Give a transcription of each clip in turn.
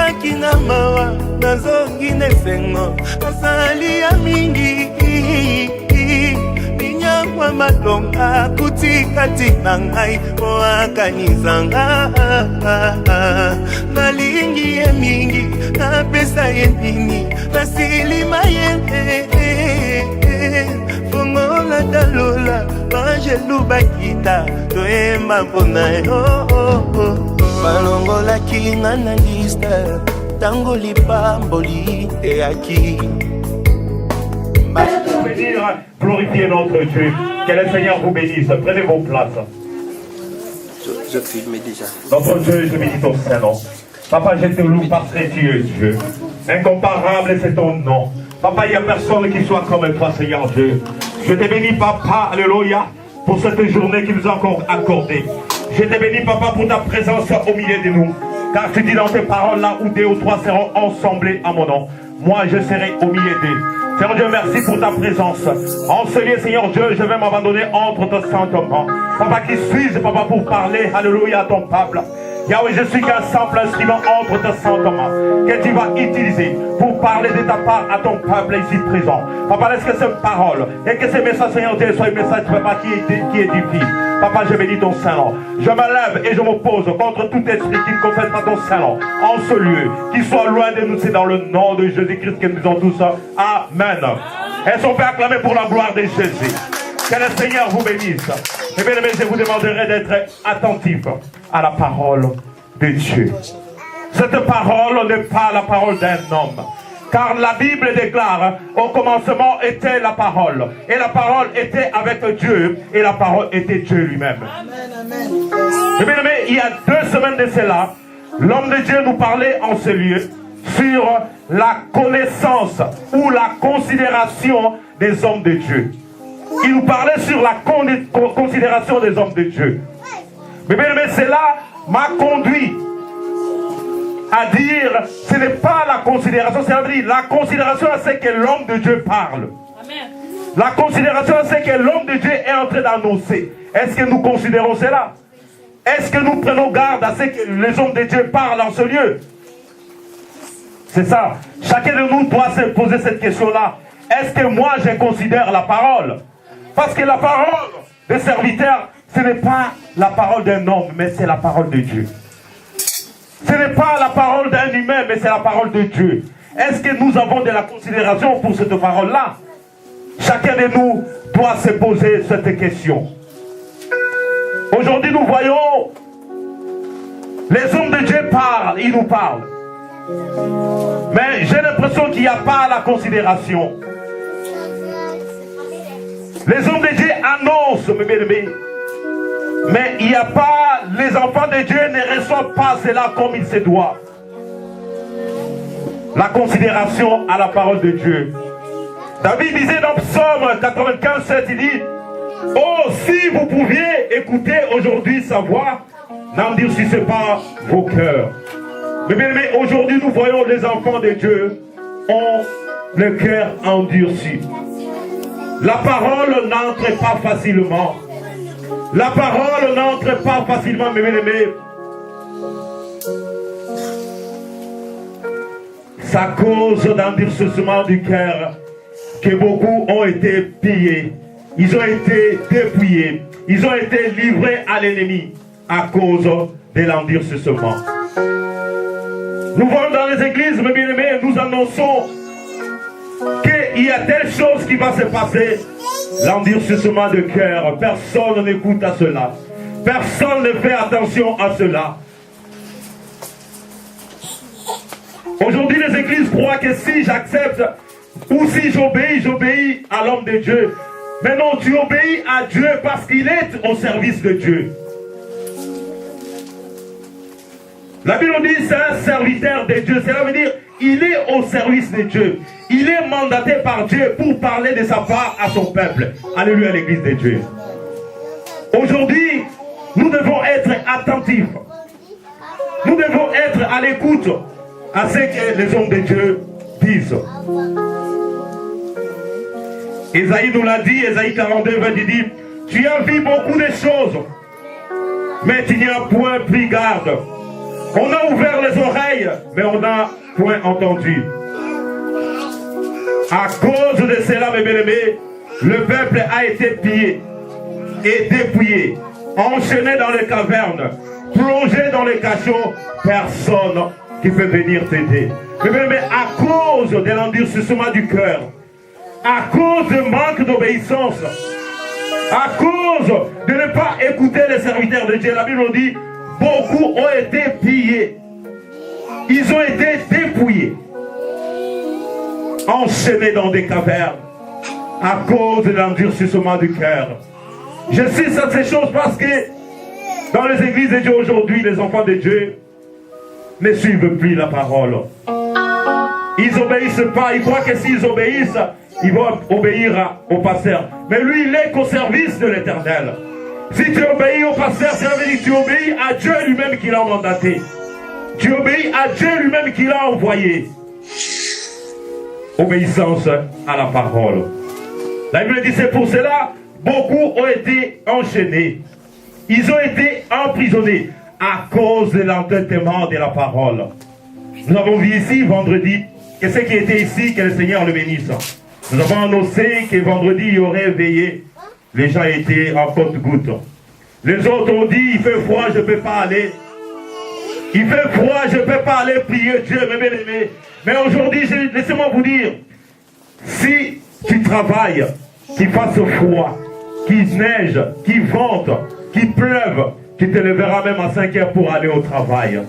Nasalaki na mawa nazongi nesengo nasali ya mingi Ninyakwa malonga kutikati na ngai Oakanizanga Nalingi ye mingi napesa ye nini Nasilima ye Fongola dalola Angelu bakita Toemba mpona yo Balongola kinga na lista Tango lipamboli teaki Glorifiez notre Dieu. Que le Seigneur vous bénisse. Prenez vos places. Je filme déjà. Notre Dieu, je bénis ton Saint-Nom. Papa, je te loue parce que tu es Dieu. Incomparable, c'est ton nom. Papa, il n'y a personne qui soit comme toi, Seigneur Dieu. Je te bénis, Papa, alléluia, pour cette journée qui nous a encore accordée. Je te bénis, Papa, pour ta présence au milieu de nous. Car tu dis dans tes paroles, là où 2 ou 3 seront ensemblés à mon nom, moi je serai au milieu d'eux. Seigneur Dieu, merci pour ta présence. En ce lieu, Seigneur Dieu, je vais m'abandonner entre tes saints mains. Papa, qui suis-je, Papa, pour parler, alléluia, à ton peuple. Yahweh, je suis qu'un simple instrument entre tes saints mains que tu vas utiliser pour parler de ta part à ton peuple ici présent. Papa, laisse que ces paroles et que ces messages, Seigneur Dieu, soient un message, Papa, qui édifie. Papa, je bénis ton Saint-Nom. Je me lève et je m'oppose contre tout esprit qui ne confesse pas ton Saint-Nom en ce lieu. Qu'il soit loin de nous, c'est dans le nom de Jésus-Christ que nous disons tous. Amen. Est-ce qu'on peut acclamer pour la gloire de Jésus? Que le Seigneur vous bénisse. Et bien aimés, je vous demanderai d'être attentif à la parole de Dieu. Cette parole n'est pas la parole d'un homme. Car la Bible déclare, au commencement était la parole. Et la parole était avec Dieu. Et la parole était Dieu lui-même. Et bien aimés, il y a 2 semaines de cela, l'homme de Dieu nous parlait en ce lieu sur la connaissance ou la considération des hommes de Dieu. Il nous parlait sur la considération des hommes de Dieu. Mais bien aimé, cela m'a conduit à dire, ce n'est pas la considération, c'est-à-dire la considération c'est que l'homme de Dieu parle. Amen. La considération c'est que l'homme de Dieu est en train d'annoncer. Est-ce que nous considérons cela? Est-ce que nous prenons garde à ce que les hommes de Dieu parlent en ce lieu? C'est ça. Chacun de nous doit se poser cette question-là. Est-ce que moi je considère la parole? Parce que la parole des serviteurs, ce n'est pas la parole d'un homme, mais c'est la parole de Dieu. Ce n'est pas la parole d'un humain, mais c'est la parole de Dieu. Est-ce que nous avons de la considération pour cette parole-là? Chacun de nous doit se poser cette question. Aujourd'hui, nous voyons les hommes de Dieu parlent, ils nous parlent. Mais j'ai l'impression qu'il n'y a pas la considération. Les hommes de Dieu annoncent, mes bien-aimés. Mais il n'y a pas, les enfants de Dieu ne reçoivent pas cela comme il se doit. La considération à la parole de Dieu. David disait dans Psaume 95, 7, il dit, oh, si vous pouviez écouter aujourd'hui sa voix, n'endurcissez pas vos cœurs. Mais bien aimé, aujourd'hui nous voyons les enfants de Dieu ont le cœur endurci. La parole n'entre pas facilement. La parole n'entre pas facilement, mes bien-aimés. C'est à cause d'endurcissement du cœur que beaucoup ont été pillés. Ils ont été dépouillés. Ils ont été livrés à l'ennemi à cause de l'endurcissement. Nous voyons dans les églises, mes bien-aimés, nous annonçons qu'il y a telle chose qui va se passer. L'endurcissement de cœur. Personne n'écoute à cela. Personne ne fait attention à cela. Aujourd'hui, les églises croient que si j'accepte ou si j'obéis à l'homme de Dieu. Mais non, tu obéis à Dieu parce qu'il est au service de Dieu. La Bible dit c'est un serviteur de Dieu. Cela veut dire il est au service de Dieu. Il est mandaté par Dieu pour parler de sa part à son peuple. Alléluia, l'église de Dieu. Aujourd'hui, nous devons être attentifs. Nous devons être à l'écoute à ce que les hommes de Dieu disent. Ésaïe nous l'a dit, Ésaïe 42, 20, il dit, tu as vu beaucoup de choses, mais tu n'y as point pris garde. On a ouvert les oreilles, mais on n'a point entendu. À cause de cela, mes bien-aimés, le peuple a été pillé et dépouillé, enchaîné dans les cavernes, plongé dans les cachots. Personne qui peut venir t'aider. Mais bien-aimés, à cause de l'endurcissement du cœur, à cause du manque d'obéissance, à cause de ne pas écouter les serviteurs de Dieu, la Bible nous dit, beaucoup ont été pillés. Ils ont été dépouillés, enchaînés dans des cavernes, à cause de l'endurcissement du cœur. Je cite ces choses parce que dans les églises de Dieu aujourd'hui, les enfants de Dieu ne suivent plus la parole. Ils n'obéissent pas, ils croient que s'ils obéissent, ils vont obéir au pasteur. Mais lui, il est qu'au service de l'Éternel. Si tu obéis au pasteur, ça veut dire que tu obéis à Dieu lui-même qui l'a mandaté. Tu obéis à Dieu lui-même qui l'a envoyé. Obéissance à la parole. La Bible dit, c'est pour cela, beaucoup ont été enchaînés. Ils ont été emprisonnés à cause de l'entêtement de la parole. Nous avons vu ici, vendredi, que ceux qui étaient ici, que le Seigneur le bénisse. Nous avons annoncé que vendredi, il y aurait veillé. Les gens étaient en compte-gouttes. Les autres ont dit, il fait froid, je ne peux pas aller. Il fait froid, je ne peux pas aller prier Dieu, mes bien-aimés. Mais aujourd'hui, laissez-moi vous dire, si tu travailles, qu'il fasse froid, qu'il neige, qu'il vente, qu'il pleuve, tu te lèveras même à 5 heures pour aller au travail.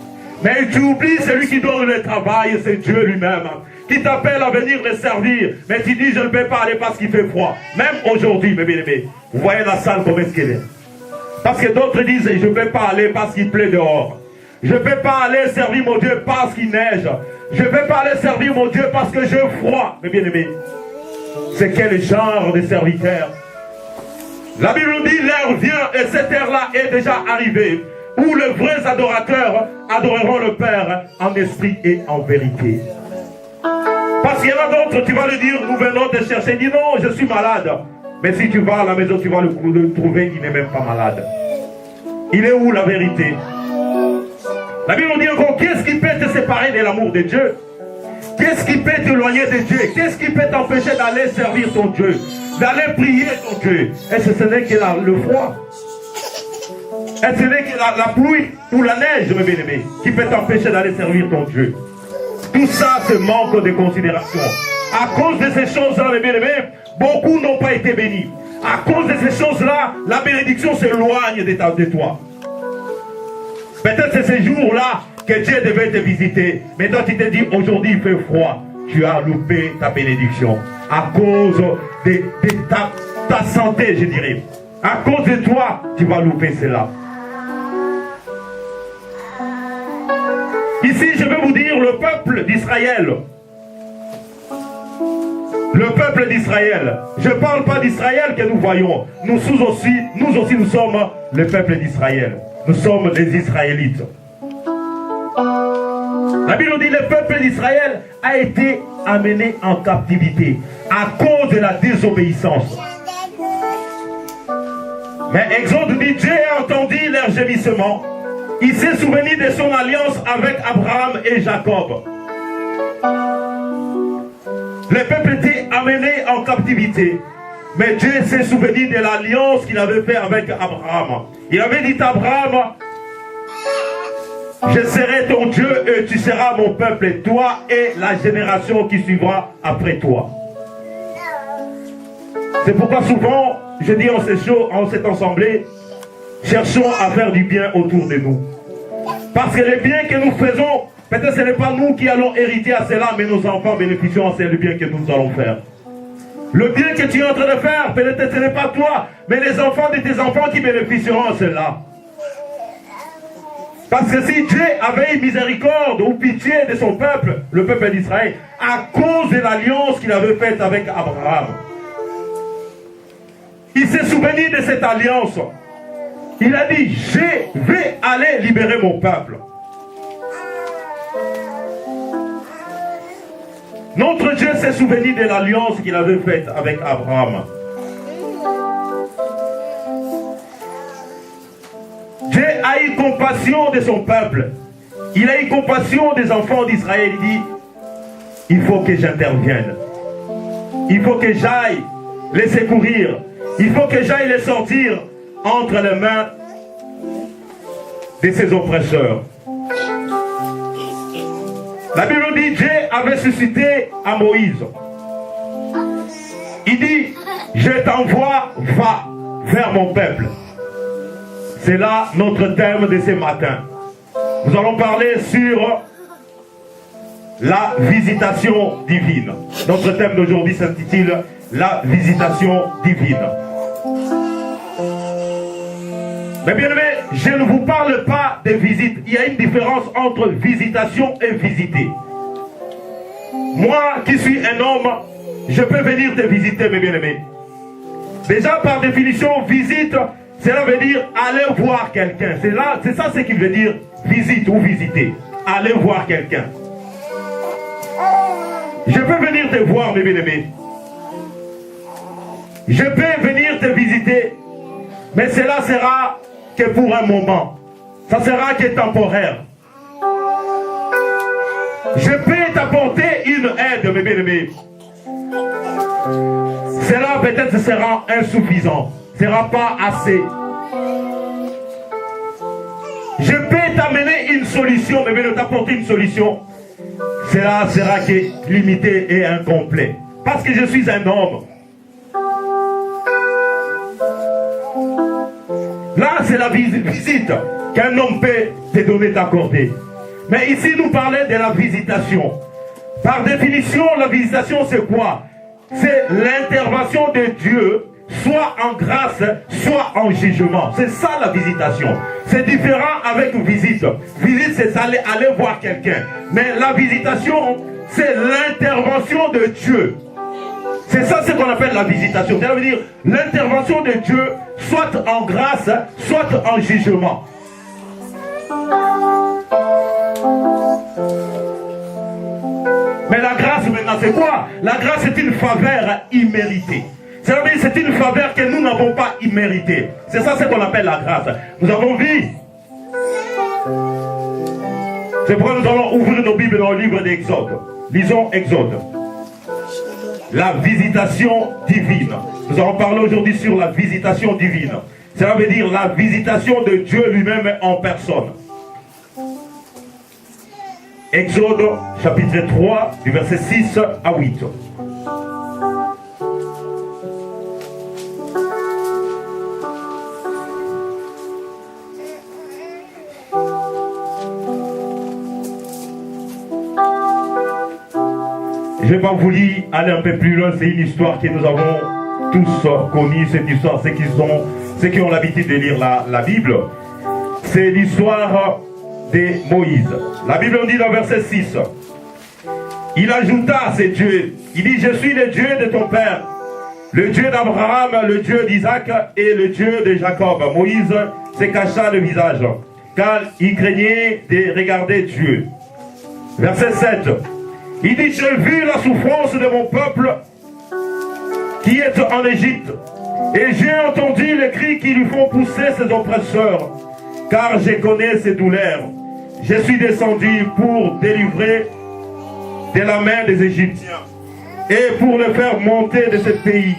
Mais tu oublies celui qui donne le travail, c'est Dieu lui-même, qui t'appelle à venir le servir. Mais tu dis, je ne peux pas aller parce qu'il fait froid. Même aujourd'hui, mes bien-aimés, vous voyez la salle comme est-ce qu'elle est. Parce que d'autres disent, je ne peux pas aller parce qu'il pleut dehors. Je ne peux pas aller servir mon Dieu parce qu'il neige. Je ne peux pas aller servir mon Dieu parce que j'ai froid. Mes bien-aimés, c'est quel genre de serviteur? La Bible nous dit, l'heure vient et cette heure-là est déjà arrivée, où les vrais adorateurs adoreront le Père en esprit et en vérité. Parce qu'il y en a d'autres, tu vas le dire, nous venons te chercher. Dis non, je suis malade. Mais si tu vas à la maison, tu vas le trouver, il n'est même pas malade. Il est où la vérité? La Bible nous dit encore, qu'est-ce qui peut te séparer de l'amour de Dieu? Qu'est-ce qui peut t'éloigner de Dieu? Qu'est-ce qui peut t'empêcher d'aller servir ton Dieu? D'aller prier ton Dieu? Est-ce que ce n'est que le froid? Est-ce que ce n'est que la pluie ou la neige, mes bien-aimés, qui peut t'empêcher d'aller servir ton Dieu? Tout ça, c'est manque de considération. À cause de ces choses-là, mes bien-aimés, beaucoup n'ont pas été bénis. À cause de ces choses-là, la bénédiction s'éloigne de toi. Peut-être c'est ces jours-là que Dieu devait te visiter. Mais toi, tu te dis, aujourd'hui, il fait froid. Tu as loupé ta bénédiction. À cause de ta santé, je dirais. À cause de toi, tu vas louper cela. Ici, je vais vous dire le peuple d'Israël. Le peuple d'Israël. Je ne parle pas d'Israël que nous voyons. Nous aussi, nous sommes le peuple d'Israël. Nous sommes des Israélites. La Bible dit que le peuple d'Israël a été amené en captivité à cause de la désobéissance. Mais Exode dit, Dieu a entendu leur gémissement. Il s'est souvenu de son alliance avec Abraham et Jacob. Le peuple était amené en captivité. Mais Dieu s'est souvenu de l'alliance qu'il avait faite avec Abraham. Il avait dit à Abraham, je serai ton Dieu et tu seras mon peuple, toi et la génération qui suivra après toi. C'est pourquoi souvent, je dis en cette assemblée, cherchons à faire du bien autour de nous. Parce que les biens que nous faisons, peut-être ce n'est pas nous qui allons hériter à cela, mais nos enfants bénéficieront à le bien que nous allons faire. Le bien que tu es en train de faire, peut-être ce n'est pas toi, mais les enfants de tes enfants qui bénéficieront à cela. Parce que si Dieu avait eu miséricorde ou pitié de son peuple, le peuple d'Israël, à cause de l'alliance qu'il avait faite avec Abraham, il s'est souvenu de cette alliance. Il a dit, je vais aller libérer mon peuple. Notre Dieu s'est souvenu de l'alliance qu'il avait faite avec Abraham. Dieu a eu compassion de son peuple. il a eu compassion des enfants d'Israël. Il dit, il faut que j'intervienne. Il faut que j'aille les secourir. Il faut que j'aille les sortir entre les mains de ses oppresseurs. La Bible dit, Dieu avait suscité à Moïse. Il dit, je t'envoie, va vers mon peuple. C'est là notre thème de ce matin. Nous allons parler sur la visitation divine. Notre thème d'aujourd'hui s'intitule la visitation divine. Mais bien aimé, je ne vous parle pas de visite. Il y a une différence entre visitation et visiter. Moi qui suis un homme, je peux venir te visiter, mes bien-aimés. Déjà par définition, visite, cela veut dire aller voir quelqu'un. C'est ça ce qui veut dire visite ou visiter. Aller voir quelqu'un. Je peux venir te voir, mes bien-aimés. Je peux venir te visiter. Mais cela sera que pour un moment. Ça sera que temporaire. Je peux t'apporter une aide, mes bien-aimés. Cela peut-être sera insuffisant. Ce ne sera pas assez. Je peux t'amener une solution, mais t'apporter une solution. Cela sera que limité et incomplet. Parce que je suis un homme. Là, c'est la visite qu'un homme peut te donner, t'accorder. Mais ici, nous parlons de la visitation. Par définition, la visitation, c'est quoi? C'est l'intervention de Dieu, soit en grâce, soit en jugement. C'est ça la visitation. C'est différent avec visite. Visite, c'est aller voir quelqu'un. Mais la visitation, c'est l'intervention de Dieu. C'est ça ce qu'on appelle la visitation. Ça veut dire l'intervention de Dieu, soit en grâce, soit en jugement. Mais la grâce maintenant c'est quoi? La grâce c'est une faveur imméritée. Ça veut dire c'est une faveur que nous n'avons pas imméritée. C'est ça ce qu'on appelle la grâce. Nous avons vu. C'est pourquoi nous allons ouvrir nos Bibles dans le livre d'Exode. Lisons Exode. La visitation divine. Nous allons parler aujourd'hui sur la visitation divine. Cela veut dire la visitation de Dieu lui-même en personne. Exode chapitre 3 du verset 6 à 8. Je ne vais pas vous lire, aller un peu plus loin, c'est une histoire que nous avons tous connue, cette histoire, ceux qui ont l'habitude de lire la Bible. C'est l'histoire de Moïse. La Bible dit dans verset 6, il ajouta à ses dieux, il dit, je suis le Dieu de ton père, le Dieu d'Abraham, le Dieu d'Isaac et le Dieu de Jacob. Moïse se cacha le visage, car il craignait de regarder Dieu. Verset 7, il dit, j'ai vu la souffrance de mon peuple qui est en Égypte, et j'ai entendu les cris qui lui font pousser ses oppresseurs, car je connais ses douleurs. Je suis descendu pour délivrer de la main des Égyptiens et pour le faire monter de ce pays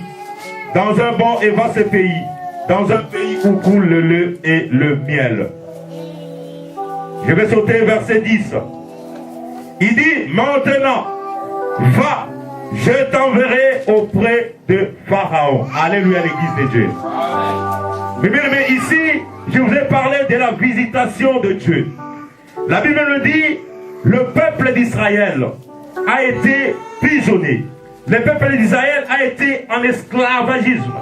dans un bon et vaste pays, dans un pays où coule le lait et le miel. Je vais sauter verset 10. Il dit, maintenant, va, je t'enverrai auprès de Pharaon. Alléluia, l'église de Dieu. Mais ici, je vous ai parlé de la visitation de Dieu. La Bible me dit, le peuple d'Israël a été prisonnier. Le peuple d'Israël a été en esclavagisme.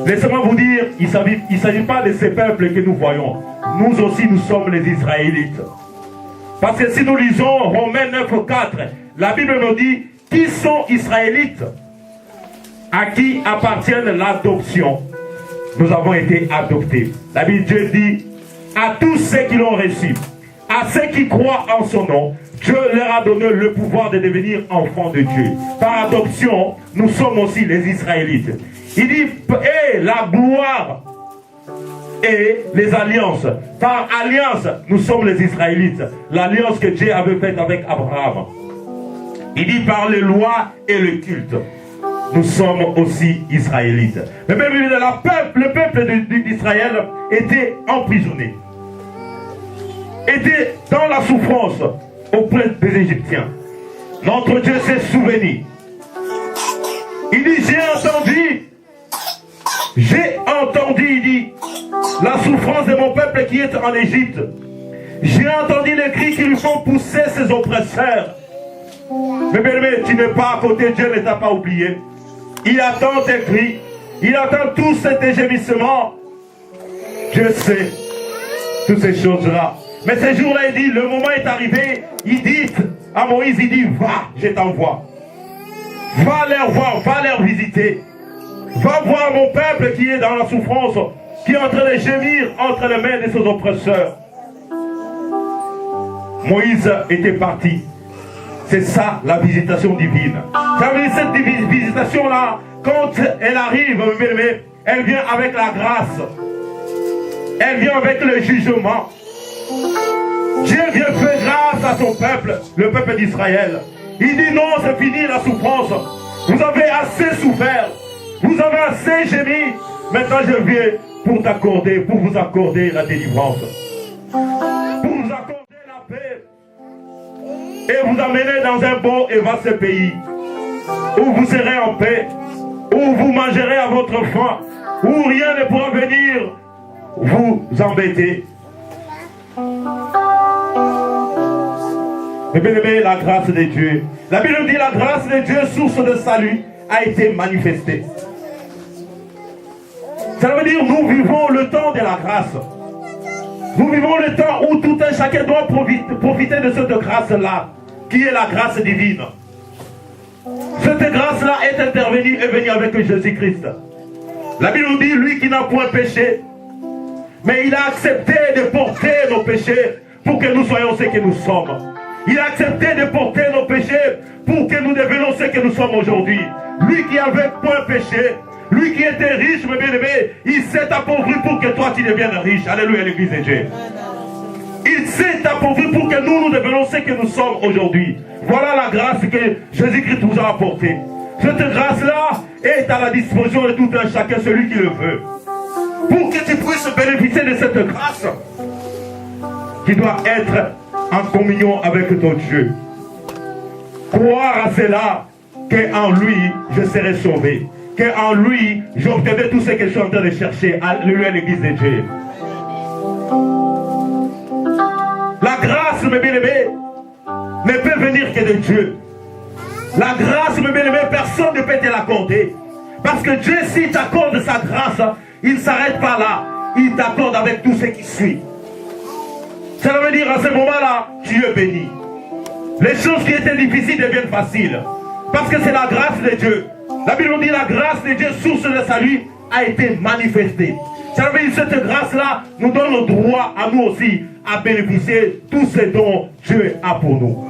Laissez-moi vous dire, il ne s'agit pas de ces peuples que nous voyons. Nous aussi, nous sommes les Israélites. Parce que si nous lisons Romains 9:4, la Bible nous dit, qui sont Israélites? À qui appartient l'adoption? Nous avons été adoptés. La Bible Dieu dit, à tous ceux qui l'ont reçu, à ceux qui croient en son nom, Dieu leur a donné le pouvoir de devenir enfants de Dieu. Par adoption, nous sommes aussi les Israélites. Il dit, et la gloire et les alliances. Par alliance, nous sommes les Israélites. L'alliance que Dieu avait faite avec Abraham. Il dit par les lois et le culte. Nous sommes aussi Israélites. Mais même le peuple d'Israël était emprisonné. Était dans la souffrance auprès des Égyptiens. Notre Dieu s'est souvenu. Il dit, j'ai entendu, il dit, la souffrance de mon peuple qui est en Égypte. J'ai entendu les cris qui lui font pousser ses oppresseurs. Mais bien aimé, tu n'es pas à côté, Dieu ne t'a pas oublié. Il attend tes cris, il attend tous ces gémissements. Dieu sait toutes ces choses-là. Mais ces jours-là, il dit, le moment est arrivé, il dit à Moïse, il dit, va, je t'envoie. Va leur voir, va leur visiter. Va voir mon peuple qui est dans la souffrance, qui est en train de gémir entre les mains de ses oppresseurs. Moïse était parti. C'est ça la visitation divine. Ça veut dire cette visitation-là, quand elle arrive, elle vient avec la grâce. Elle vient avec le jugement. Dieu vient faire grâce à son peuple, le peuple d'Israël. Il dit non, c'est fini la souffrance. Vous avez assez souffert. Vous avez assez gémi. Maintenant je viens pour t'accorder, pour vous accorder la délivrance. Pour vous accorder la paix. Et vous amener dans un bon et vaste pays. Où vous serez en paix. Où vous mangerez à votre faim. Où rien ne pourra venir vous embêter. Mais bien aimé, la grâce de Dieu. La Bible dit la grâce de Dieu, source de salut, a été manifestée. Ça veut dire nous vivons le temps de la grâce. Nous vivons le temps où tout un chacun doit profiter de cette grâce-là, qui est la grâce divine. Cette grâce-là est intervenue et venue avec Jésus-Christ. La Bible nous dit, lui qui n'a point péché, mais il a accepté de porter nos péchés pour que nous soyons ce que nous sommes. Il a accepté de porter nos péchés pour que nous devenions ce que nous sommes aujourd'hui. Lui qui avait point péché, lui qui était riche, mais bien aimé, il s'est appauvri pour que toi tu deviennes riche. Alléluia, l'église de Dieu. Il s'est appauvri pour que nous devenions ce que nous sommes aujourd'hui. Voilà la grâce que Jésus-Christ vous a apportée. Cette grâce-là est à la disposition de tout un chacun, celui qui le veut. Pour que tu puisses bénéficier de cette grâce qui doit être en communion avec ton Dieu. Croire à cela, qu'en lui, je serai sauvé. Qu'en lui, j'obtiendrai tout ce que je suis en train de chercher. Alléluia, l'église de Dieu. La grâce, mes bien-aimés, ne peut venir que de Dieu. La grâce, mes bien-aimés, personne ne peut te l'accorder. Parce que Dieu, s'il t'accorde sa grâce, il ne s'arrête pas là. Il t'accorde avec tout ce qui suit. Ça veut dire à ce moment-là, tu es béni. Les choses qui étaient difficiles deviennent faciles. Parce que c'est la grâce de Dieu. La Bible dit la grâce de Dieu, source de salut, a été manifestée. Ça veut dire que cette grâce-là nous donne le droit à nous aussi à bénéficier de tout ce dont Dieu a pour nous.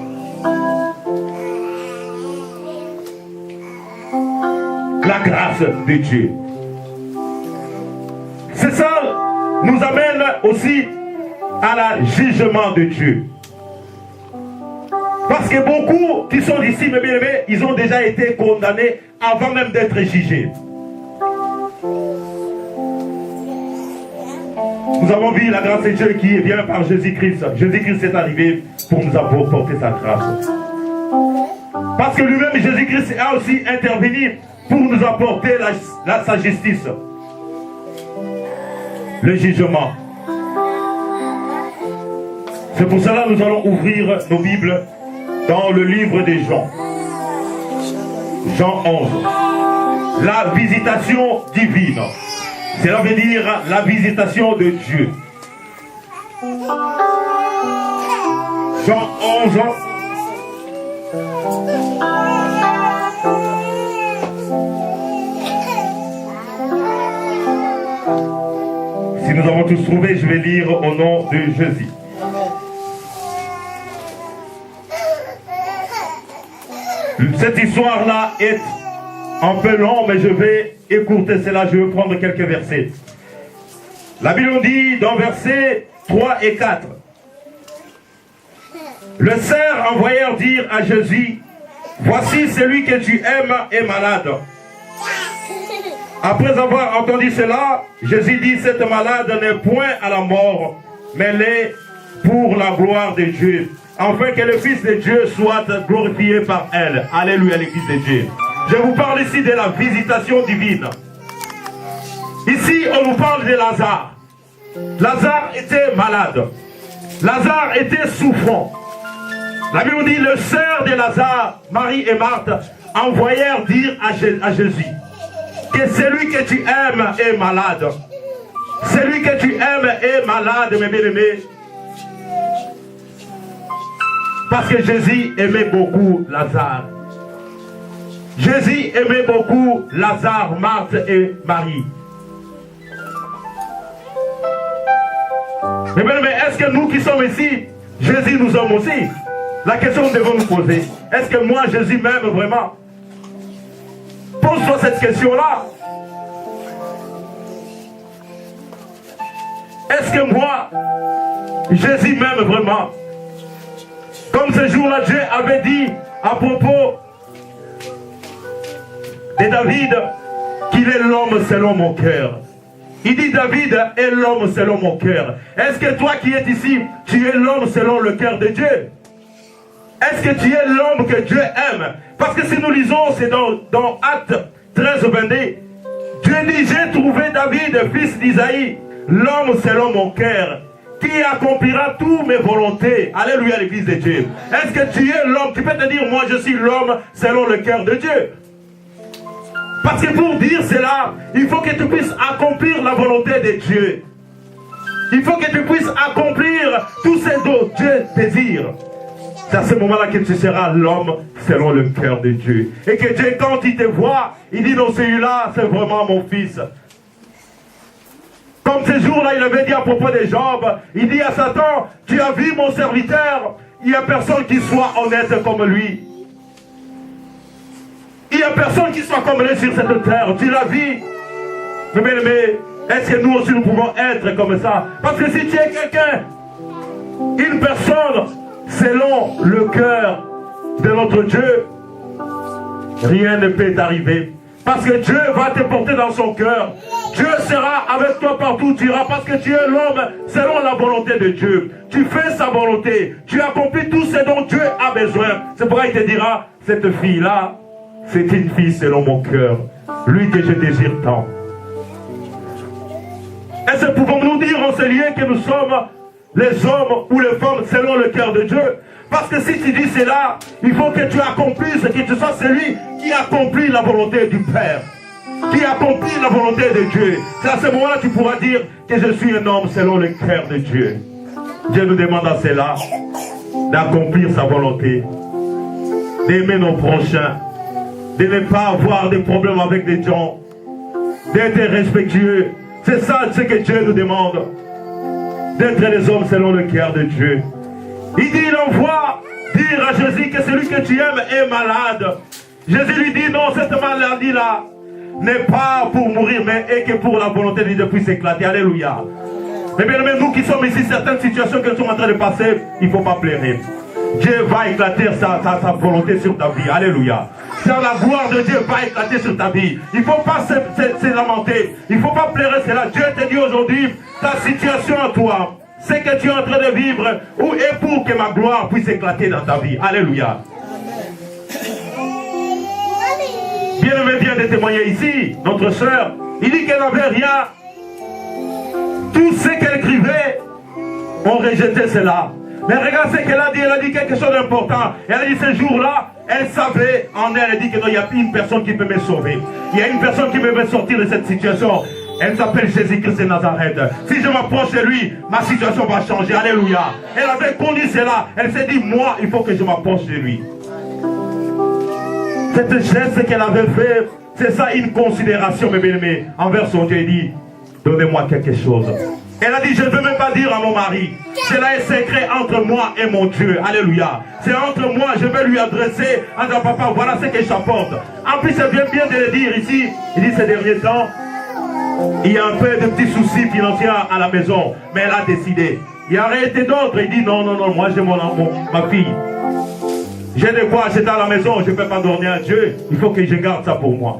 La grâce de Dieu. C'est ça nous amène aussi à la jugement de Dieu. Parce que beaucoup qui sont ici, mes bien-aimés, ils ont déjà été condamnés avant même d'être jugés. Nous avons vu la grâce de Dieu qui vient par Jésus-Christ. Jésus-Christ est arrivé pour nous apporter sa grâce. Parce que lui-même, Jésus-Christ a aussi intervenu pour nous apporter sa justice. Le jugement. C'est pour cela que nous allons ouvrir nos Bibles dans le livre de Jean. Jean 11. La visitation divine. Cela veut dire la visitation de Dieu. Jean 11. Si nous avons tous trouvé, je vais lire au nom de Jésus. Cette histoire-là est un peu longue, mais je vais écourter cela, je vais prendre quelques versets. La Bible dit dans versets 3 et 4. Le cerf envoyèrent dire à Jésus, voici celui que tu aimes est malade. Après avoir entendu cela, Jésus dit, cette malade n'est point à la mort, mais elle est pour la gloire de Dieu, afin que le Fils de Dieu soit glorifié par elle. Alléluia, le Fils de Dieu. Je vous parle ici de la visitation divine. Ici, on nous parle de Lazare. Lazare était malade. Lazare était souffrant. La Bible dit, le sœur de Lazare, Marie et Marthe, envoyèrent dire à Jésus que celui que tu aimes est malade. Celui que tu aimes est malade, mes bien-aimés. Parce que Jésus aimait beaucoup Lazare. Jésus aimait beaucoup Lazare, Marthe et Marie. Mais bien, est-ce que nous qui sommes ici, Jésus nous aime aussi? La question que nous devons nous poser, est-ce que moi, Jésus m'aime vraiment? Pose-toi cette question-là. Est-ce que moi, Jésus m'aime vraiment? Comme ce jour-là, Dieu avait dit à propos de David qu'il est l'homme selon mon cœur. Il dit David est l'homme selon mon cœur. Est-ce que toi qui es ici, tu es l'homme selon le cœur de Dieu? Est-ce que tu es l'homme que Dieu aime? Parce que si nous lisons, c'est dans Actes 13, 22. Dieu dit, j'ai trouvé David, fils d'Isaïe, l'homme selon mon cœur, qui accomplira toutes mes volontés. Alléluia, l'Église de Dieu. Est-ce que tu es l'homme? Tu peux te dire, moi je suis l'homme selon le cœur de Dieu. Parce que pour dire cela, il faut que tu puisses accomplir la volonté de Dieu. Il faut que tu puisses accomplir tout ce dont Dieu désire. C'est à ce moment-là que tu seras l'homme selon le cœur de Dieu. Et que Dieu, quand il te voit, il dit, non, celui-là, c'est vraiment mon fils. Comme ce jour-là, il avait dit à propos de Job, il dit à Satan, tu as vu mon serviteur, il n'y a personne qui soit honnête comme lui. Il n'y a personne qui soit comme lui sur cette terre. Tu l'as vu. Mais est-ce que nous aussi nous pouvons être comme ça? Parce que si tu es quelqu'un, une personne, selon le cœur de notre Dieu, rien ne peut t'arriver. Parce que Dieu va te porter dans son cœur. Dieu sera avec toi partout où tu iras. Parce que tu es l'homme selon la volonté de Dieu. Tu fais sa volonté. Tu accomplis tout ce dont Dieu a besoin. C'est pourquoi il te dira, cette fille-là, c'est une fille selon mon cœur. Lui que je désire tant. Est-ce que pouvons-nous dire en ce lieu que nous sommes les hommes ou les femmes selon le cœur de Dieu? Parce que si tu dis cela, il faut que tu accomplisses, que tu sois celui qui accomplit la volonté du Père, qui accomplit la volonté de Dieu. C'est à ce moment-là que tu pourras dire que je suis un homme selon le cœur de Dieu. Dieu nous demande à cela d'accomplir sa volonté, d'aimer nos prochains, de ne pas avoir de problèmes avec des gens, d'être respectueux. C'est ça ce que Dieu nous demande, d'être les hommes selon le cœur de Dieu. Il dit, il envoie dire à Jésus que celui que tu aimes est malade. Jésus lui dit, non, cette maladie-là n'est pas pour mourir, mais est que pour la volonté de Dieu puisse éclater. Alléluia. Mais bien, nous qui sommes ici, certaines situations que sont en train de passer, il ne faut pas pleurer. Dieu va éclater sa volonté sur ta vie. Alléluia. Car la gloire de Dieu va éclater sur ta vie. Il ne faut pas se lamenter. Il ne faut pas pleurer cela. Dieu te dit aujourd'hui, ta situation à toi, ce que tu es en train de vivre, ou est pour que ma gloire puisse éclater dans ta vie. Alléluia. Bien-aimé vient de témoigner ici, notre soeur. Il dit qu'elle n'avait rien. Tout ce qu'elle écrivait, on rejetait cela. Mais regarde ce qu'elle a dit. Elle a dit quelque chose d'important. Elle a dit ce jour-là, elle savait en elle. Elle dit qu'il y a une personne qui peut me sauver. Il y a une personne qui peut me sortir de cette situation. Elle s'appelle Jésus-Christ de Nazareth. Si je m'approche de lui, ma situation va changer. Alléluia. Elle avait connu cela. Elle s'est dit, moi, il faut que je m'approche de lui. Cette geste qu'elle avait fait, c'est ça une considération, mes bien-aimés, envers son Dieu. Elle dit, donnez-moi quelque chose. Elle a dit, je ne veux même pas dire à mon mari. Cela est secret entre moi et mon Dieu. Alléluia. C'est entre moi, je vais lui adresser en disant, papa, voilà ce que j'apporte. En plus, c'est bien de le dire ici. Il dit, ces derniers temps, Il y a un peu de petits soucis financiers à la maison, mais elle a décidé. Il y a arrêté d'autres, il dit non, moi j'ai ma fille. J'ai de quoi acheter à la maison, je ne peux pas donner à Dieu, il faut que je garde ça pour moi.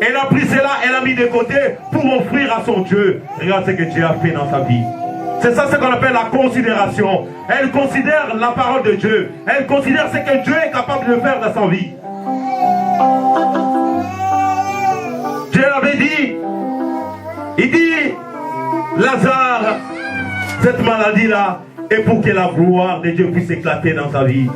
Elle a pris cela, elle a mis de côté pour offrir à son Dieu. Regarde ce que Dieu a fait dans sa vie. C'est ça ce qu'on appelle la considération. Elle considère la parole de Dieu. Elle considère ce que Dieu est capable de faire dans sa vie. Dieu l'avait dit. Il dit, Lazare, cette maladie-là est pour que la gloire de Dieu puisse éclater dans sa vie.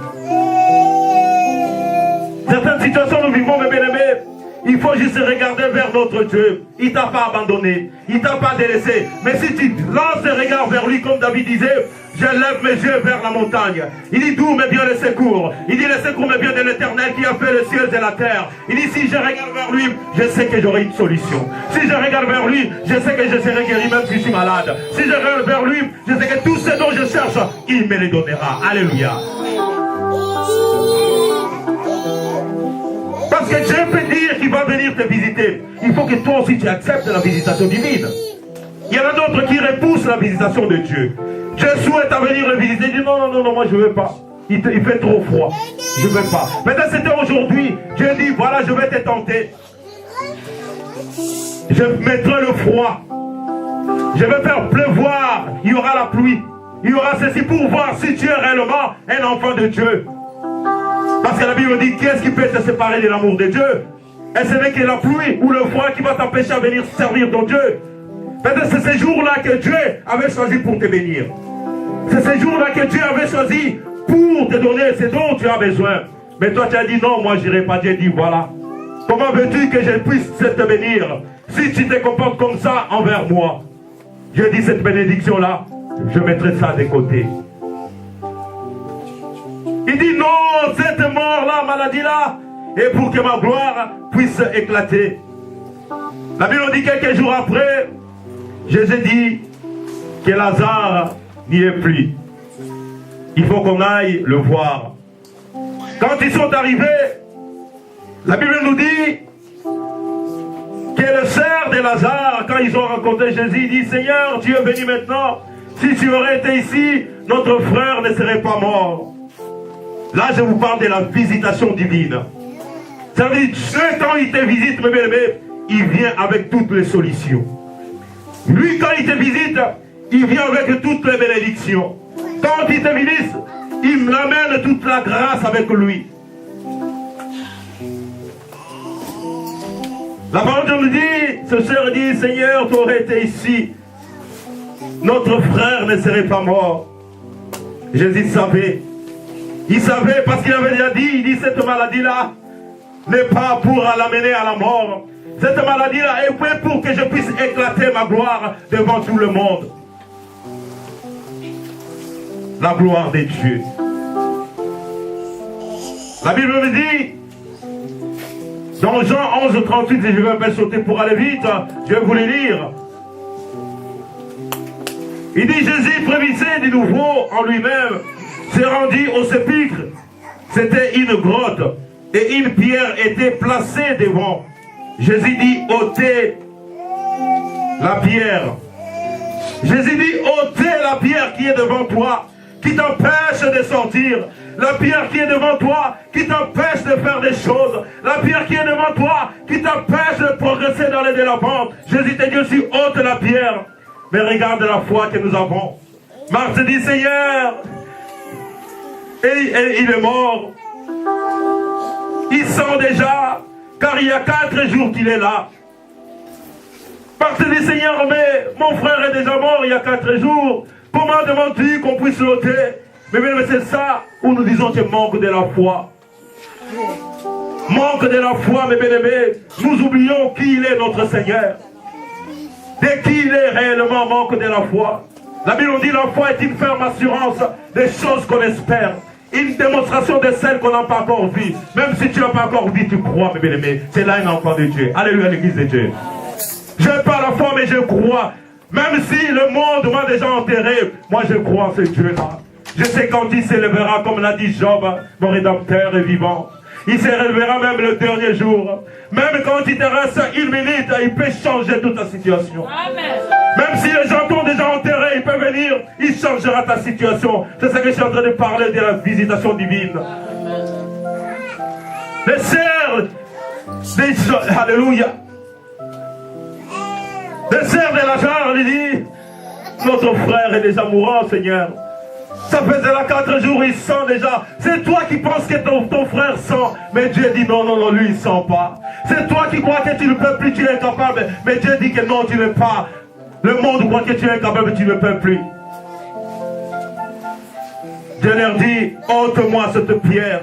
Certaines situations nous vivons, mes bien-aimés, il faut juste regarder vers notre Dieu. Il ne t'a pas abandonné, il ne t'a pas délaissé. Mais si tu lances le regard vers lui, comme David disait, je lève mes yeux vers la montagne. Il dit d'où me vient le secours. Il dit le secours me vient de l'Éternel qui a fait le ciel et la terre. Il dit si je regarde vers lui, je sais que j'aurai une solution. Si je regarde vers lui, je sais que je serai guéri même si je suis malade. Si je regarde vers lui, je sais que tout ce dont je cherche, il me les donnera. Alléluia. Parce que Dieu peut dire qu'il va venir te visiter. Il faut que toi aussi tu acceptes la visitation divine. Il y en a d'autres qui repoussent la visitation de Dieu. Dieu souhaite à venir le visiter. Il dit non, moi je ne veux pas. Il fait trop froid. Je ne veux pas. Maintenant c'était aujourd'hui. Dieu dit voilà, je vais te tenter. Je mettrai le froid. Je vais faire pleuvoir. Il y aura la pluie. Il y aura ceci pour voir si tu es réellement un enfant de Dieu. Parce que la Bible dit, qui est-ce qui peut te séparer de l'amour de Dieu? Et ce n'est que la pluie ou le froid qui va t'empêcher à venir servir ton Dieu. C'est ce jour-là que Dieu avait choisi pour te bénir. C'est ce jour-là que Dieu avait choisi pour te donner ce dont tu as besoin. Mais toi tu as dit non, moi je n'irai pas. Dieu dit voilà. Comment veux-tu que je puisse te bénir si tu te comportes comme ça envers moi? Dieu dit cette bénédiction-là, je mettrai ça de côté. Il dit non, cette mort-là, maladie-là, et pour que ma gloire puisse éclater. La Bible dit quelques jours après, Jésus dit que Lazare n'y est plus. Il faut qu'on aille le voir. Quand ils sont arrivés, la Bible nous dit que le frère de Lazare, quand ils ont rencontré Jésus, dit Seigneur, tu es venu maintenant. Si tu aurais été ici, notre frère ne serait pas mort. Là, je vous parle de la visitation divine. Ça veut dire, quand il te visite, mes bien-aimés, il vient avec toutes les solutions. Lui, quand il te visite, il vient avec toutes les bénédictions. Quand il te visite, il m'amène toute la grâce avec lui. La parole de nous dit, ce sœur dit, Seigneur, tu aurais été ici. Notre frère ne serait pas mort. Jésus savait. Il savait parce qu'il avait déjà dit, il dit cette maladie-là n'est pas pour l'amener à la mort. Cette maladie-là est faite pour que je puisse éclater ma gloire devant tout le monde. La gloire de Dieu. La Bible me dit, dans Jean 11, 38, et je vais un peu sauter pour aller vite, je vais vous les lire. Il dit, Jésus prévisait de nouveau en lui-même, s'est rendu au sépulcre. C'était une grotte et une pierre était placée devant. Jésus dit, ôtez la pierre. Jésus dit, ôtez la pierre qui est devant toi, qui t'empêche de sortir. La pierre qui est devant toi, qui t'empêche de faire des choses. La pierre qui est devant toi, qui t'empêche de progresser dans les de l'avant. Jésus te dit aussi, ôte la pierre. Mais regarde la foi que nous avons. Marthe dit, Seigneur, et il est mort. Il sent déjà, car il y a 4 jours qu'il est là. Marthe dit, Seigneur, mais mon frère est déjà mort il y a 4 jours. Comment demandes-tu qu'on puisse l'ôter? Mais c'est ça où nous disons que manque de la foi. Manque de la foi, mes bien-aimés. Nous oublions qui il est, notre Seigneur. Dès qu'il est réellement manque de la foi. La Bible dit la foi est une ferme assurance des choses qu'on espère. Une démonstration de celles qu'on n'a pas encore vues. Même si tu n'as pas encore vu, tu crois, mes bien-aimés. C'est là un enfant de Dieu. Alléluia, l'église de Dieu. Je n'ai pas la foi, mais je crois. Même si le monde m'a déjà enterré, moi je crois en ce Dieu-là. Je sais quand il s'élèvera, comme l'a dit Job, mon rédempteur est vivant. Il se relèvera même le dernier jour. Même quand il te reste une minute, il peut changer toute ta situation. Amen. Même si les gens t'ont déjà enterré, il peut venir, il changera ta situation. C'est ça que je suis en train de parler de la visitation divine. Les sœurs, alléluia. Les sœurs de Lazare, il dit, notre frère est déjà mourant, Seigneur. Ça faisait là 4 jours, il sent déjà. C'est toi qui penses que ton frère sent. Mais Dieu dit non, non, non, lui il sent pas. C'est toi qui crois que tu ne peux plus, tu es incapable. Mais Dieu dit que non, tu ne peux pas. Le monde croit que tu es incapable, tu ne peux plus. Dieu leur dit, ôte-moi cette pierre.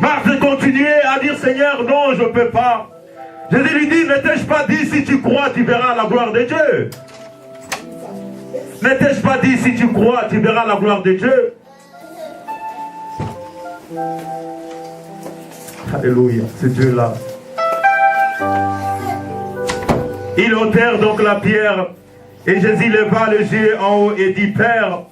Marthe continuait à dire, Seigneur, non, je ne peux pas. Jésus lui dit, ne t'ai-je pas dit, si tu crois, tu verras la gloire de Dieu. Ne t'ai-je pas dit, si tu crois, tu verras la gloire de Dieu. Alléluia, c'est Dieu-là. Ils ôtèrent donc la pierre, et Jésus leva les yeux en haut et dit, Père,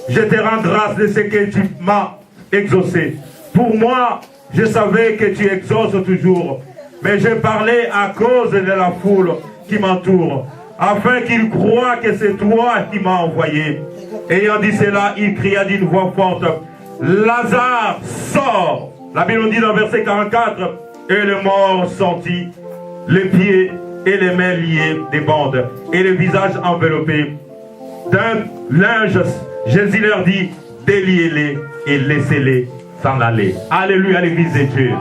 je te rends grâce de ce que tu m'as exaucé. Pour moi, je savais que tu exauces toujours, mais je parlais à cause de la foule qui m'entoure, afin qu'ils croient que c'est toi qui m'as envoyé. Ayant dit cela, il cria d'une voix forte, Lazare, sors. La Bible dit dans verset 44, et le mort sortit, les pieds et les mains liés des bandes, et le visage enveloppé d'un linge. Jésus leur dit, déliez-les et laissez-les s'en aller. Alléluia, l'église de Dieu.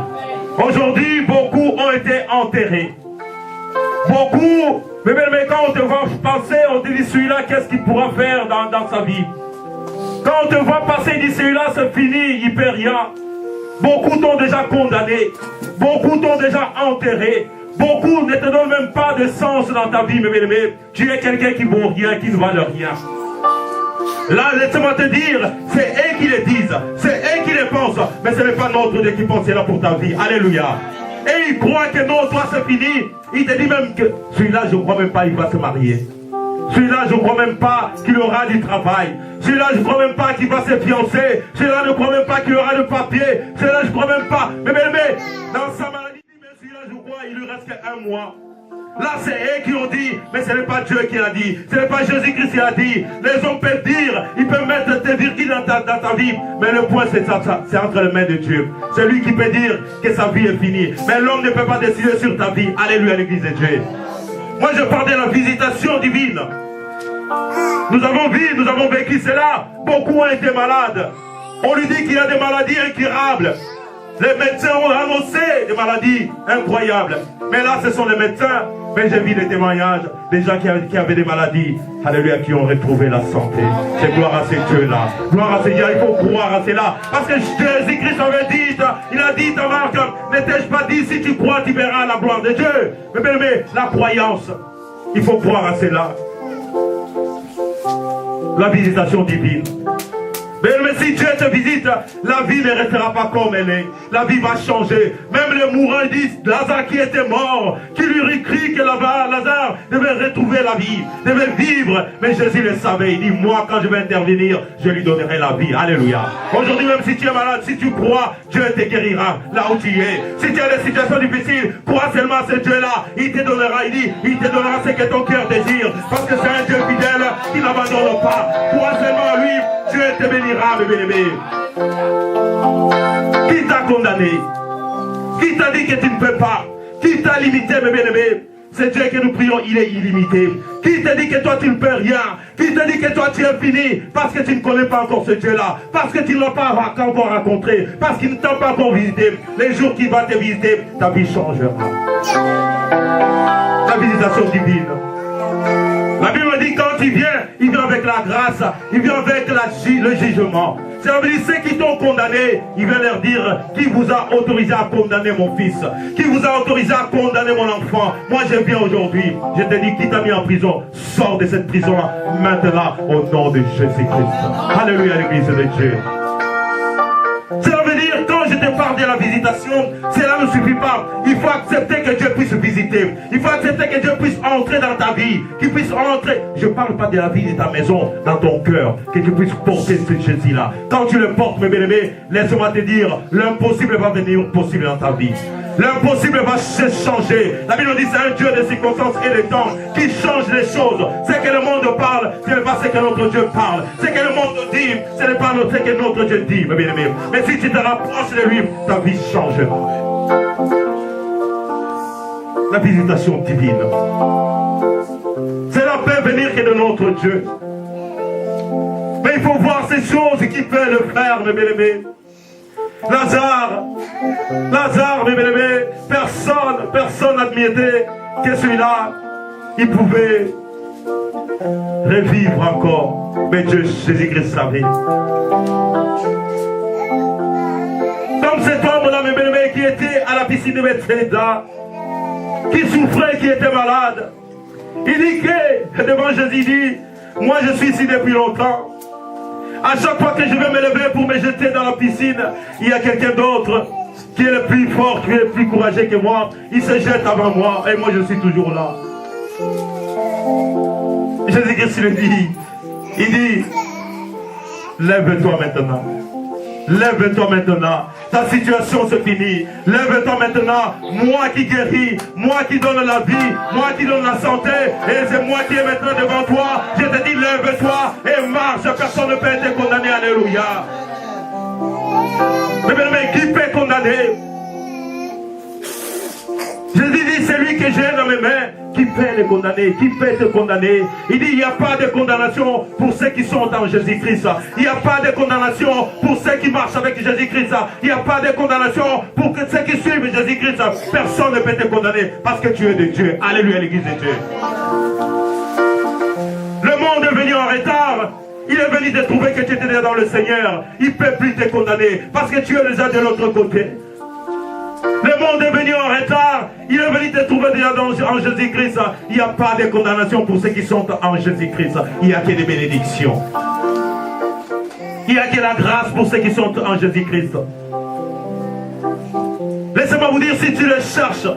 Aujourd'hui, beaucoup ont été enterrés. Beaucoup, mais quand on te voit passer, on te dit celui-là, qu'est-ce qu'il pourra faire dans sa vie? Quand on te voit passer, il dit celui-là, c'est fini, il ne peut rien. Beaucoup t'ont déjà condamné. Beaucoup t'ont déjà enterré. Beaucoup ne te donnent même pas de sens dans ta vie, mais tu es quelqu'un qui ne vaut rien, qui ne valent rien. Là, laisse-moi te dire, c'est eux qui le disent, c'est eux qui le pensent, mais ce n'est pas notre Dieu qui pense là pour ta vie. Alléluia. Et il croit que non, toi c'est fini. Il te dit même que celui-là, je ne crois même pas qu'il va se marier. Celui-là, je ne crois même pas qu'il aura du travail. Celui-là, je ne crois même pas qu'il va se fiancer. Celui-là, je ne crois même pas qu'il aura de papier. Celui-là, je ne crois même pas. Mais dans sa maladie, mais celui-là, je crois, il lui reste qu'un mois. Là, c'est eux qui ont dit, mais ce n'est pas Dieu qui l'a dit. Ce n'est pas Jésus-Christ qui l'a dit. Les hommes peuvent dire, ils peuvent mettre tes virgules dans ta vie. Mais le point, c'est ça, c'est entre les mains de Dieu. C'est lui qui peut dire que sa vie est finie. Mais l'homme ne peut pas décider sur ta vie. Alléluia, l'église de Dieu. Moi, je parle de la visitation divine. Nous avons vu, nous avons vécu cela. Beaucoup ont été malades. On lui dit qu'il a des maladies incurables. Les médecins ont annoncé des maladies incroyables. Mais là, ce sont les médecins. Mais j'ai vu des témoignages des gens qui avaient des maladies. Alléluia, qui ont retrouvé la santé. C'est gloire à ces dieux-là. Gloire à ces dieux. Il faut croire à cela. Parce que Jésus-Christ avait dit, il a dit à Marc, ne t'ai-je pas dit, si tu crois, tu verras la gloire de Dieu. Mais la croyance, il faut croire à cela. La visitation divine. Mais si Dieu te visite, la vie ne restera pas comme elle est. La vie va changer. Même les mourants disent, Lazare qui était mort, qui lui crie que Lazare devait retrouver la vie, devait vivre. Mais Jésus le savait. Il dit, moi quand je vais intervenir, je lui donnerai la vie. Alléluia. Aujourd'hui même si tu es malade, si tu crois, Dieu te guérira là où tu es. Si tu as des situations difficiles, crois seulement à ce Dieu-là. Il te donnera, il dit, il te donnera ce que ton cœur désire. Parce que c'est un Dieu fidèle qui n'abandonne pas. Crois seulement à lui, Dieu te bénira, mes bien-aimés. Qui t'a condamné? Qui t'a dit que tu ne peux pas? Qui t'a limité, mes bien-aimés? C'est Dieu que nous prions, il est illimité. Qui t'a dit que toi tu ne peux rien? Qui t'a dit que toi tu es fini? Parce que tu ne connais pas encore ce Dieu-là. Parce que tu ne l'as pas encore rencontré. Parce qu'il ne t'a pas encore visité. Les jours qu'il va te visiter, ta vie changera. La visitation divine. La Bible dit quand il vient avec la grâce, il vient avec le jugement. Ça veut dire ceux qui t'ont condamné, il vient leur dire qui vous a autorisé à condamner mon fils, qui vous a autorisé à condamner mon enfant. Moi je viens aujourd'hui, je te dis qui t'a mis en prison, sors de cette prison-là maintenant au nom de Jésus-Christ. Alléluia l'église de Dieu. Cela veut dire, quand je te parle de la visitation, cela ne suffit pas. Il faut accepter que Dieu puisse visiter. Il faut accepter que Dieu puisse entrer dans ta vie. Qu'il puisse entrer. Je ne parle pas de la vie de ta maison, dans ton cœur. Que tu puisses porter ce Jésus-là. Quand tu le portes, mes bien-aimés, laisse-moi te dire, l'impossible va devenir possible dans ta vie. L'impossible va se changer. La Bible dit c'est un Dieu de circonstances et de temps qui change les choses. C'est que le monde parle, ce n'est pas ce que notre Dieu parle. C'est que le monde dit, ce n'est pas ce que notre Dieu dit, mes bien-aimés. Mais si tu te rapproches de lui, ta vie changera. La visitation divine. Cela peut venir que de notre Dieu. Mais il faut voir ces choses qui peuvent le faire, mes bien-aimés. Lazare, mes bien-aimés, personne n'admettait que celui-là, il pouvait revivre encore. Mais Dieu, Jésus-Christ savait. Comme cet homme-là, mes bien-aimés, qui était à la piscine de Bethsaïda, qui souffrait, qui était malade, il dit que, devant Jésus, il dit, moi je suis ici depuis longtemps. À chaque fois que je vais me lever pour me jeter dans la piscine, il y a quelqu'un d'autre qui est le plus fort, qui est le plus courageux que moi. Il se jette avant moi et moi je suis toujours là. Jésus-Christ le dit. Il dit, lève-toi maintenant. Lève-toi maintenant. Ta situation se finit. Lève-toi maintenant. Moi qui guéris, moi qui donne la vie, moi qui donne la santé, et c'est moi qui est maintenant devant toi. Je te dis, lève-toi et marche. Personne ne peut être condamné. Alléluia. Mais qui peut condamner? Jésus dit, c'est lui que j'ai dans mes mains. Qui peut les condamner? Qui peut te condamner? Il dit, il n'y a pas de condamnation pour ceux qui sont dans Jésus-Christ. Il n'y a pas de condamnation pour ceux qui marchent avec Jésus-Christ. Il n'y a pas de condamnation pour ceux qui suivent Jésus-Christ. Personne ne peut te condamner parce que tu es de Dieu. Alléluia, l'église de Dieu. Le monde est venu en retard. Il est venu te trouver que tu étais déjà dans le Seigneur. Il ne peut plus te condamner parce que tu es déjà de l'autre côté. Le monde est venu en retard. Il est venu te trouver déjà en Jésus-Christ. Il n'y a pas de condamnation pour ceux qui sont en Jésus-Christ. Il n'y a que des bénédictions. Il n'y a que la grâce pour ceux qui sont en Jésus-Christ. Laissez-moi vous dire, si tu les cherches,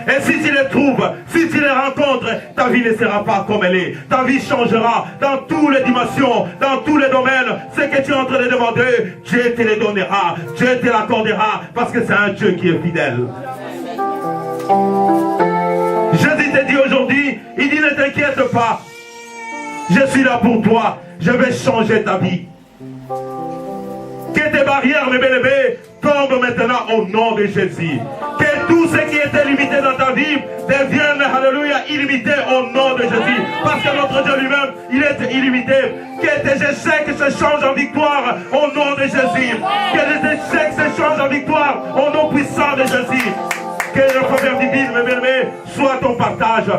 et si tu les trouves, si tu les rencontres, ta vie ne sera pas comme elle est. Ta vie changera dans toutes les dimensions, dans tous les domaines. Ce que tu es en train de demander, Dieu te les donnera, Dieu te l'accordera, parce que c'est un Dieu qui est fidèle. Jésus te dit aujourd'hui, il dit, ne t'inquiète pas, je suis là pour toi, je vais changer ta vie. Que tes barrières, mes bien-aimés, tombent maintenant au nom de Jésus. Que tout ce qui était limité dans ta vie devienne, alléluia, illimité au nom de Jésus. Parce que notre Dieu lui-même, il est illimité. Que tes échecs se changent en victoire au nom de Jésus. Que les échecs se changent en victoire au nom puissant de Jésus. Que la faveur divine, mes bien-aimés, soit ton partage.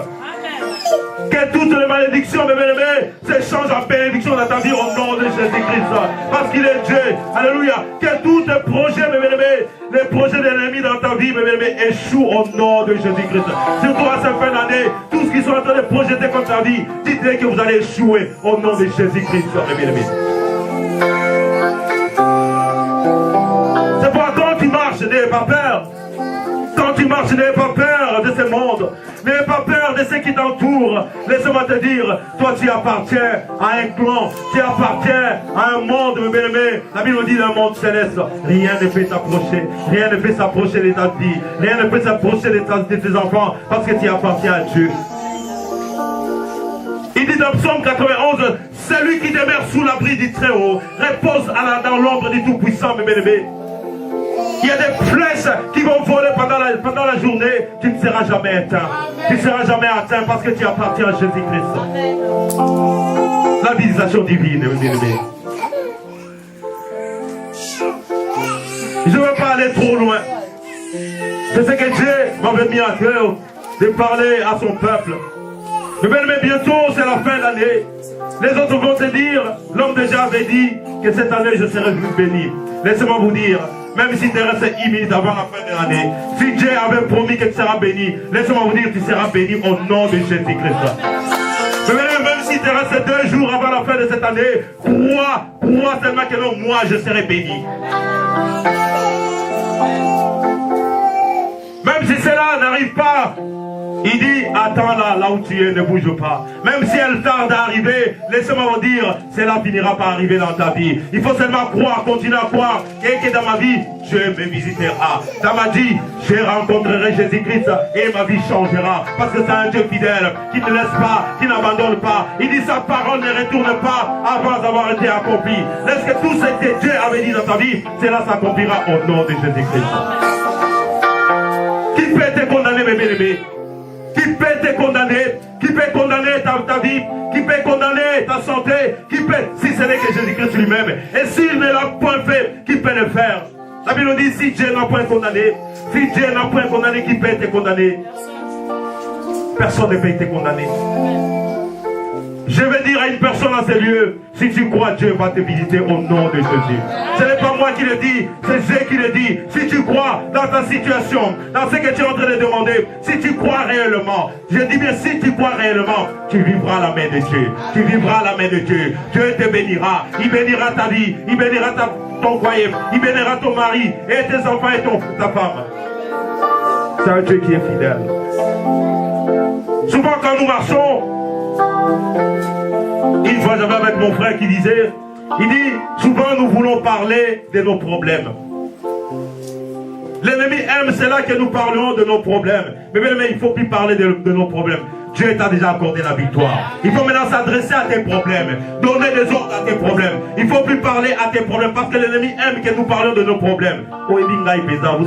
Que toutes les malédictions, mes bien-aimés, se changent en bénédiction dans ta vie au nom de Jésus-Christ. Parce qu'il est Dieu. Alléluia. Que tous tes projets, mes bien-aimés, les projets de l'ennemi dans ta vie, mes bien-aimés, échouent au nom de Jésus-Christ. Surtout à cette fin d'année, tous ce qui sont en train de projeter contre ta vie, dites-les que vous allez échouer au nom de Jésus-Christ, mes bien-aimés. C'est pourquoi quand tu marches, n'aie pas peur. Quand tu marches, n'aie pas peur de ce monde. N'aie pas peur de ceux qui t'entourent. Laisse-moi te dire, toi tu appartiens à un clan. Tu appartiens à un monde, mes bien-aimés. La Bible dit d'un monde céleste. Rien ne peut t'approcher. Rien ne peut s'approcher de ta vie. Rien ne peut s'approcher de tes enfants. Parce que tu appartiens à Dieu. Il dit dans Psaume 91, celui qui demeure sous l'abri du Très-Haut repose dans l'ombre du Tout-Puissant, mes bien-aimés. Il y a des flèches qui vont voler pendant la journée. Tu ne seras jamais atteint. Tu ne seras jamais atteint parce que tu appartiens à Jésus-Christ. La visitation divine, mes bien-aimés. Je ne veux pas aller trop loin. C'est ce que Dieu m'avait mis à cœur de parler à son peuple. Mais bientôt c'est la fin d'année. Les autres vont te dire, l'homme déjà avait dit que cette année je serai béni. Laissez-moi vous dire, même si tu restes 1 minute avant la fin de l'année, si Dieu avait promis que tu seras béni, laissez-moi vous dire, tu seras béni au nom de Jésus-Christ. Mais même si il te reste 2 jours avant la fin de cette année, crois seulement que non, moi je serai béni. Même si cela n'arrive pas, il dit, attends là où tu es, ne bouge pas. Même si elle tarde à arriver, laissez-moi vous dire, cela finira par arriver dans ta vie. Il faut seulement croire, continuer à croire, et que dans ma vie, Dieu me visitera. Dans ma vie, je rencontrerai Jésus-Christ et ma vie changera. Parce que c'est un Dieu fidèle, qui ne laisse pas, qui n'abandonne pas. Il dit, sa parole ne retourne pas avant d'avoir été accomplie. Est-ce que tout ce que Dieu avait dit dans ta vie, cela s'accomplira au nom de Jésus-Christ. Qui peut te condamner, mes bien-aimés? Qui peut te condamner? Qui peut condamner ta vie? Qui peut condamner ta santé? Qui peut, si ce n'est que Jésus-Christ lui-même? Et s'il ne l'a point fait, qui peut le faire? La Bible dit, si Dieu n'a point condamné, si Dieu n'a point condamné, qui peut te condamner? Personne ne peut te condamner. Je vais dire à une personne dans ces lieux, si tu crois, Dieu va te visiter au nom de Jésus. Ce n'est pas moi qui le dis, c'est Dieu qui le dit. Si tu crois dans ta situation, dans ce que tu es en train de demander, si tu crois réellement, je dis bien si tu crois réellement, tu vivras la main de Dieu. Tu vivras la main de Dieu. Dieu te bénira. Il bénira ta vie. Il bénira ton foyer. Il bénira ton mari et tes enfants et ta femme. C'est un Dieu qui est fidèle. Souvent quand nous marchons, une fois j'avais avec mon frère qui disait, il dit, souvent nous voulons parler de nos problèmes. L'ennemi aime cela que nous parlions de nos problèmes. Mais il ne faut plus parler de nos problèmes. Dieu t'a déjà accordé la victoire. Il faut maintenant s'adresser à tes problèmes. Donner des ordres à tes problèmes. Il ne faut plus parler à tes problèmes parce que l'ennemi aime que nous parlions de nos problèmes. Vous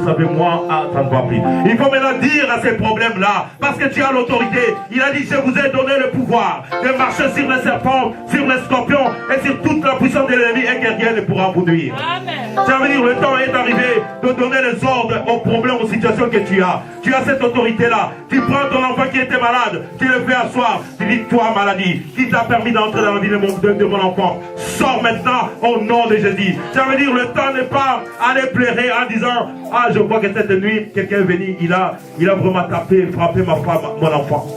savez, moi, ça ne va plus. Il faut maintenant dire à ces problèmes-là parce que tu as l'autorité. Il a dit, je vous ai donné le pouvoir de marcher sur les serpents, sur les scorpions et sur toute la puissance de l'ennemi et que rien ne pourra vous nuire. Ça veut dire le temps est arrivé de donner les ordres aux problèmes, aux situations que tu as. Tu as cette autorité-là. Tu prends ton enfant qui était malade. Tu le fais asseoir, tu dis, toi maladie, qui t'a permis d'entrer dans la vie de mon enfant, sors maintenant au nom de Jésus. Ça veut dire, le temps n'est pas à aller pleurer en disant, ah, je vois que cette nuit, quelqu'un est venu, il a vraiment tapé, frappé ma femme, mon enfant.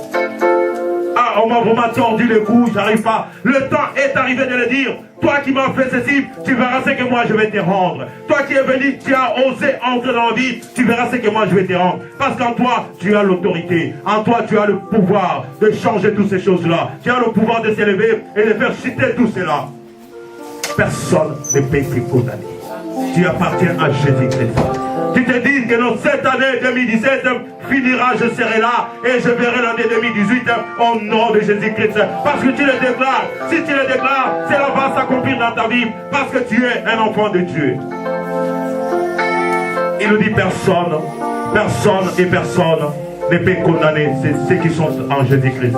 Ah, on m'a vraiment tordu le cou, j'arrive pas. Le temps est arrivé de le dire. Toi qui m'as fait ceci, tu verras ce que moi je vais te rendre. Toi qui es venu, tu as osé entrer dans la vie, tu verras ce que moi je vais te rendre. Parce qu'en toi, tu as l'autorité. En toi, tu as le pouvoir de changer toutes ces choses-là. Tu as le pouvoir de s'élever et de faire chuter tout cela. Personne ne peut te condamner. Tu appartiens à Jésus-Christ. Tu te dis que dans cette année 2017 finira, je serai là et je verrai l'année 2018 au nom de Jésus-Christ. Parce que tu le déclares. Si tu le déclares, cela va s'accomplir dans ta vie parce que tu es un enfant de Dieu. Il nous dit personne ne peut condamner ceux qui sont en Jésus-Christ.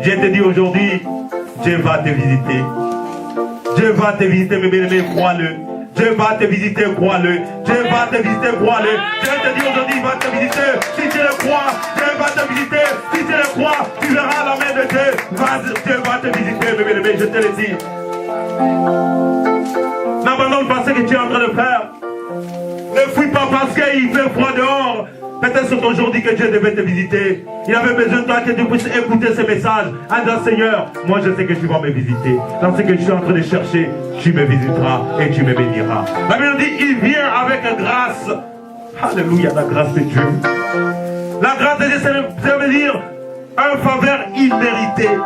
Je te dis aujourd'hui, Dieu va te visiter. Dieu va te visiter, mes bien-aimés, crois-le. Dieu va te visiter, crois-le. Dieu va te visiter, crois-le. Dieu te dit aujourd'hui, il va te visiter. Si tu le crois, Dieu va te visiter. Si tu le crois, tu verras la main de Dieu. Dieu va te visiter, mes bien-aimés, je te le dis. N'abandonne pas ce que tu es en train de faire. Ne fuis pas parce qu'il fait froid dehors. Peut-être c'est aujourd'hui que Dieu devait te visiter. Il avait besoin de toi que tu puisses écouter ce message. En disant, Seigneur, moi je sais que tu vas me visiter. Dans ce que je suis en train de chercher, tu me visiteras et tu me béniras. La Bible dit, il vient avec grâce. Alléluia, la grâce de Dieu. La grâce de Dieu, ça veut dire un faveur imméritée.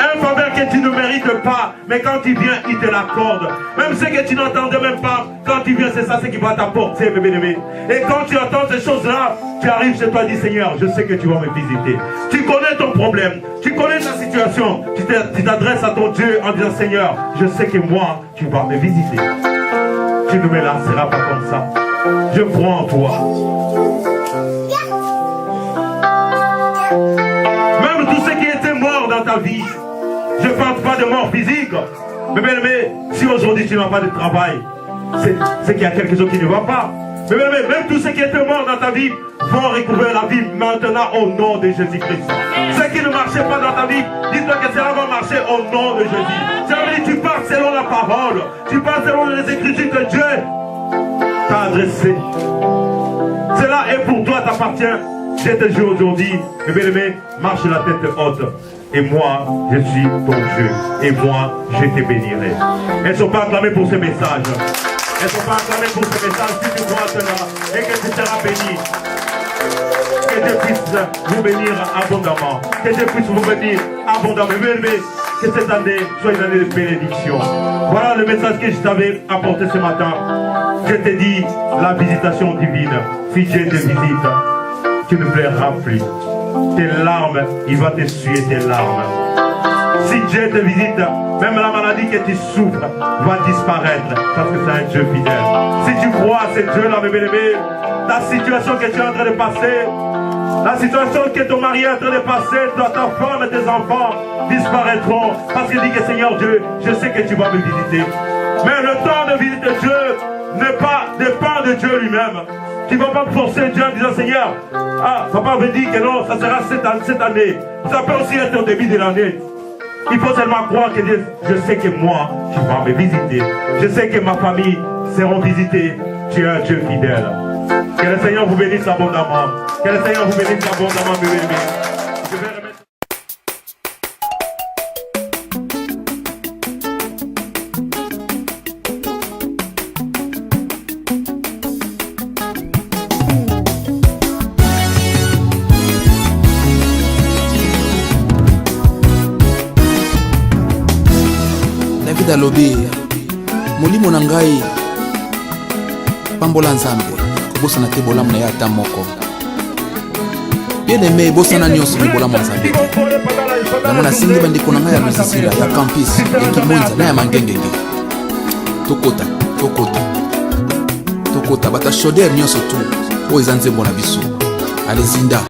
Un faveur que tu ne mérites pas, mais quand tu viens, il te l'accorde. Même ce que tu n'entendais même pas, quand tu viens, c'est ça ce qui va t'apporter, mes bien-aimés. Et quand tu entends ces choses-là, tu arrives chez toi et dis, Seigneur, je sais que tu vas me visiter. Tu connais ton problème, tu connais ta situation. Tu t'adresses à ton Dieu en disant, Seigneur, je sais que moi, tu vas me visiter. Tu ne me lasseras pas comme ça. Je crois en toi. Même tous ceux qui étaient morts dans ta vie, je ne parle pas de mort physique. Mais bien aimé, si aujourd'hui tu n'as pas de travail, c'est qu'il y a quelque chose qui ne va pas. Mais bien aimé, même tous ceux qui étaient morts dans ta vie vont recouvrir la vie maintenant au nom de Jésus-Christ. Ceux qui ne marchaient pas dans ta vie, dis-toi que cela va marcher au nom de Jésus. Ça veut dire que tu parles selon la parole. Tu parles selon les écritures que Dieu t'a adressées. Cela est pour toi, t'appartient. Je te jure aujourd'hui, mes bien-aimés, marche la tête haute. Et moi, je suis ton Dieu. Et moi, je te bénirai. Elles ne sont pas acclamées pour ce message. Elles ne sont pas acclamées pour ce message. Si tu crois cela et que tu seras béni. Que Dieu puisse vous bénir abondamment. Que Dieu puisse vous bénir abondamment. Que cette année soit une année de bénédiction. Voilà le message que je t'avais apporté ce matin. Je te dis la visitation divine. Si Dieu te visite, tu ne pleureras plus. Tes larmes, il va t'essuyer tes larmes. Si Dieu te visite, même la maladie que tu souffres va disparaître parce que c'est un Dieu fidèle. Si tu crois à ce Dieu-là, mes bien-aimés, ta situation que tu es en train de passer, la situation que ton mari est en train de passer, ta femme et tes enfants disparaîtront parce qu'il dit que Seigneur Dieu, je sais que tu vas me visiter. Mais le temps de visiter Dieu dépend de Dieu lui-même. Tu ne vas pas forcer Dieu en disant Seigneur, papa veut dire que non, ça sera cette année. Ça peut aussi être au début de l'année. Il faut seulement croire que Dieu, je sais que moi, tu vas me visiter. Je sais que ma famille sera visitée. Tu es un Dieu fidèle. Que le Seigneur vous bénisse abondamment. Que le Seigneur vous bénisse abondamment, mes amis. Je vais remettre... David alobi molimo na ngai pambola nzambe kobosana te bolamu na ye ata moko. Bien aimé ebosana nyonso na bolamu ya nzambe yango nasengi bandeko na ngai ya Lusisila ya campus ekimwenza na ya mangengenge tokota bata shoder nyonso tu oyo eza nzembo na biso alezinda